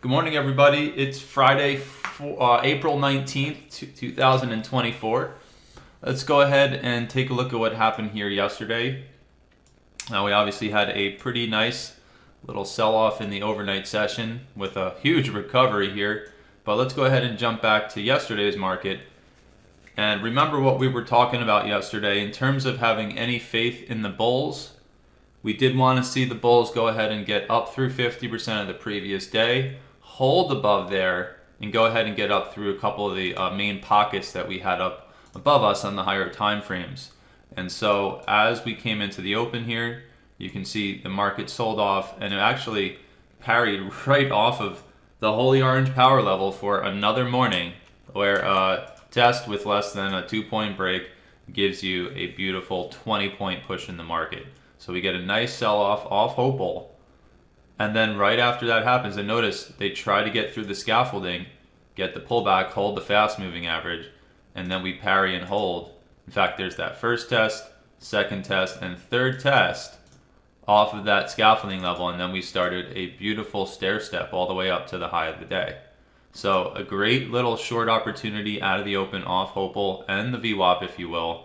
Good morning, everybody. It's Friday, April 19th, 2024. Let's go ahead and take a look at what happened here yesterday. Now, we obviously had a pretty nice little sell-off in the overnight session with a huge recovery here. But let's go ahead and jump back to yesterday's market. And remember what we were talking about yesterday in terms of having any faith in the bulls. We did want to see the bulls go ahead and get up through 50% of the previous day, hold above there, and go ahead and get up through a couple of the main pockets that we had up above us on the higher time frames. And so as we came into the open here, you can see the market sold off, and it actually parried right off of the holy orange power level for another morning, where a test with less than a 2-point break gives you a beautiful 20-point push in the market. So we get a nice sell-off off Hopeful. And then right after that happens, and notice they try to get through the scaffolding, get the pullback, hold the fast-moving average, and then we parry and hold. In fact, there's that first test, second test, and third test off of that scaffolding level, and then we started a beautiful stair step all the way up to the high of the day. So a great little short opportunity out of the open off Hopeful and the VWAP, if you will.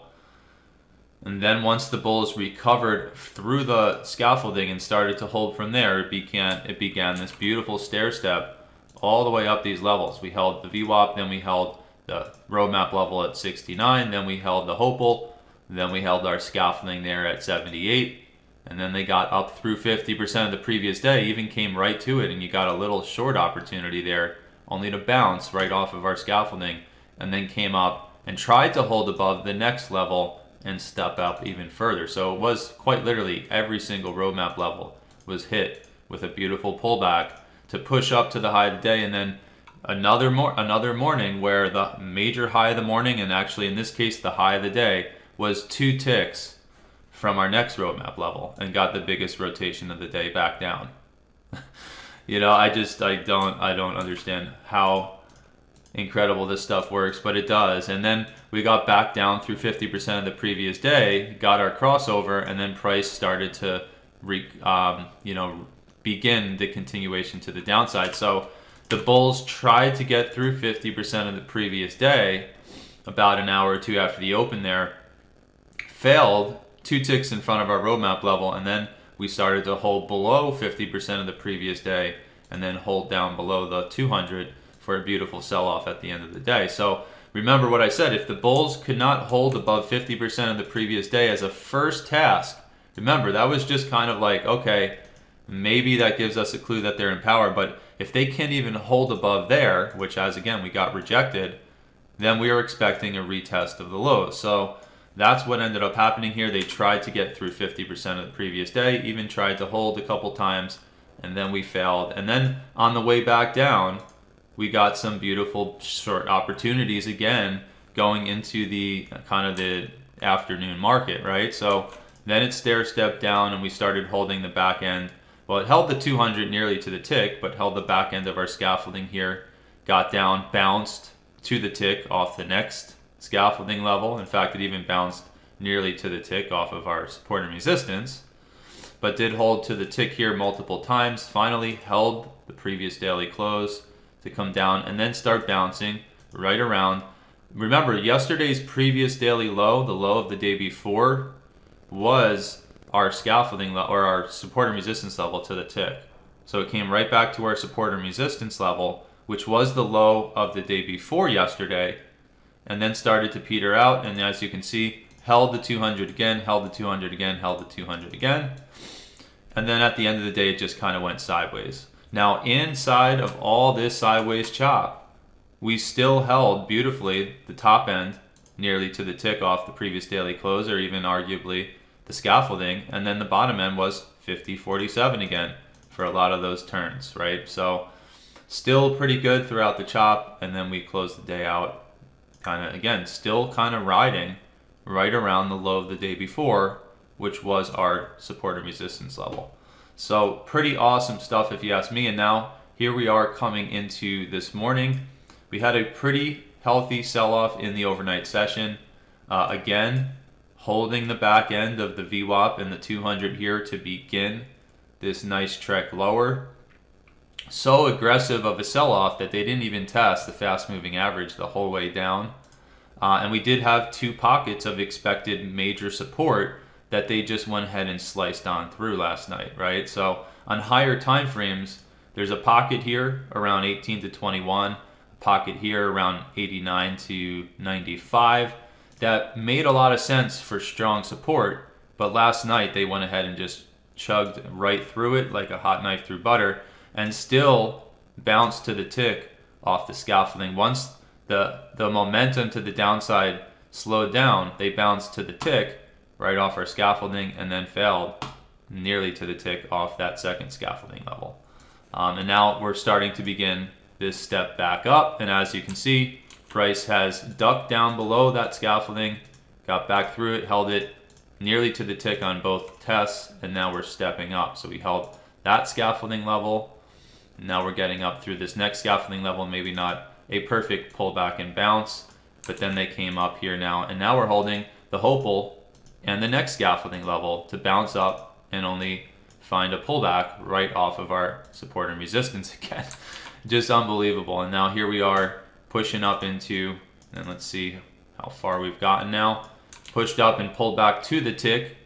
And then once the bulls recovered through the scaffolding and started to hold from there, it began this beautiful stair step all the way up these levels. We held the VWAP, then we held the roadmap level at 69, then we held the Hopeful, then we held our scaffolding there at 78, and then they got up through 50% of the previous day, even came right to it, and you got a little short opportunity there, only to bounce right off of our scaffolding, and then came up and tried to hold above the next level and step up even further. So it was quite literally every single roadmap level was hit with a beautiful pullback to push up to the high of the day, and then another morning where the major high of the morning, and actually in this case the high of the day, was 2 ticks from our next roadmap level and got the biggest rotation of the day back down. I don't understand how incredible this stuff works, but it does. And then we got back down through 50% of the previous day, got our crossover, and then price started to begin the continuation to the downside. So the bulls tried to get through 50% of the previous day about an hour or two after the open there, failed 2 ticks in front of our roadmap level, and then we started to hold below 50% of the previous day and then hold down below the 200 for a beautiful sell-off at the end of the day. So remember what I said, if the bulls could not hold above 50% of the previous day as a first task, remember that was just kind of like, okay, maybe that gives us a clue that they're in power, but if they can't even hold above there, which as again we got rejected, then we are expecting a retest of the lows. So that's what ended up happening here. They tried to get through 50% of the previous day, even tried to hold a couple times, and then we failed. And then on the way back down, we got some beautiful short opportunities again going into the kind of the afternoon market, right? So then it stair stepped down and we started holding the back end. Well, it held the 200 nearly to the tick, but held the back end of our scaffolding here, got down, bounced to the tick off the next scaffolding level. In fact, it even bounced nearly to the tick off of our support and resistance, but did hold to the tick here multiple times. Finally held the previous daily close to come down and then start bouncing right around. Remember, yesterday's previous daily low, the low of the day before, was our scaffolding or our support and resistance level to the tick. So it came right back to our support and resistance level, which was the low of the day before yesterday, and then started to peter out. And as you can see, held the 200 again, held the 200 again, held the 200 again. And then at the end of the day, it just kind of went sideways. Now, inside of all this sideways chop, we still held beautifully the top end nearly to the tick off the previous daily close, or even arguably the scaffolding, and then the bottom end was 50.47 again for a lot of those turns, right? So still pretty good throughout the chop, and then we closed the day out kind of, again, still kind of riding right around the low of the day before, which was our support and resistance level. So pretty awesome stuff if you ask me. And now here we are coming into this morning. We had a pretty healthy sell-off in the overnight session. Again, holding the back end of the VWAP and the 200 here to begin this nice trek lower. so aggressive of a sell-off that they didn't even test the fast-moving average the whole way down. And we did have two pockets of expected major support that they just went ahead and sliced on through last night, right? So on higher time frames, there's a pocket here around 18 to 21, a pocket here around 89 to 95 that made a lot of sense for strong support. But last night they went ahead and just chugged right through it like a hot knife through butter and still bounced to the tick off the scaffolding. Once the momentum to the downside slowed down, they bounced to the tick right off our scaffolding and then failed nearly to the tick off that second scaffolding level. And now we're starting to begin this step back up. And as you can see, price has ducked down below that scaffolding, got back through it, held it nearly to the tick on both tests, and now we're stepping up. So we held that scaffolding level, and now we're getting up through this next scaffolding level, maybe not a perfect pullback and bounce, but then they came up here now, and now we're holding the hopeful and the next scaffolding level to bounce up and only find a pullback right off of our support and resistance again. Just unbelievable. And now here we are pushing up into, and let's see how far we've gotten now, pushed up and pulled back to the tick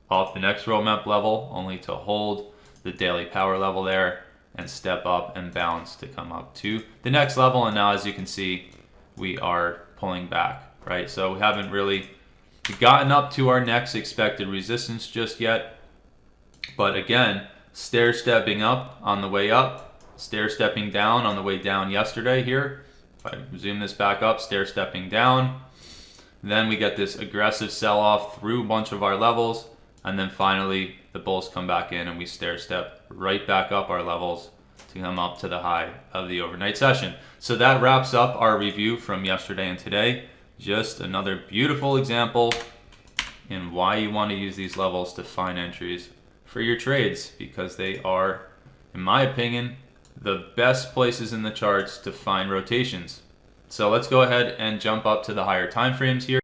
off the next roadmap level, only to hold the daily power level there and step up and bounce to come up to the next level. And now, as you can see, we are pulling back, right? So we haven't really gotten up to our next expected resistance just yet. But again, stair-stepping up on the way up, stair-stepping down on the way down yesterday here. If I zoom this back up, stair-stepping down. Then we get this aggressive sell-off through a bunch of our levels. And then finally, the bulls come back in and we stair-step right back up our levels to come up to the high of the overnight session. So that wraps up our review from yesterday and today. Just another beautiful example in why you want to use these levels to find entries for your trades, because they are, in my opinion, the best places in the charts to find rotations. So let's go ahead and jump up to the higher time frames here.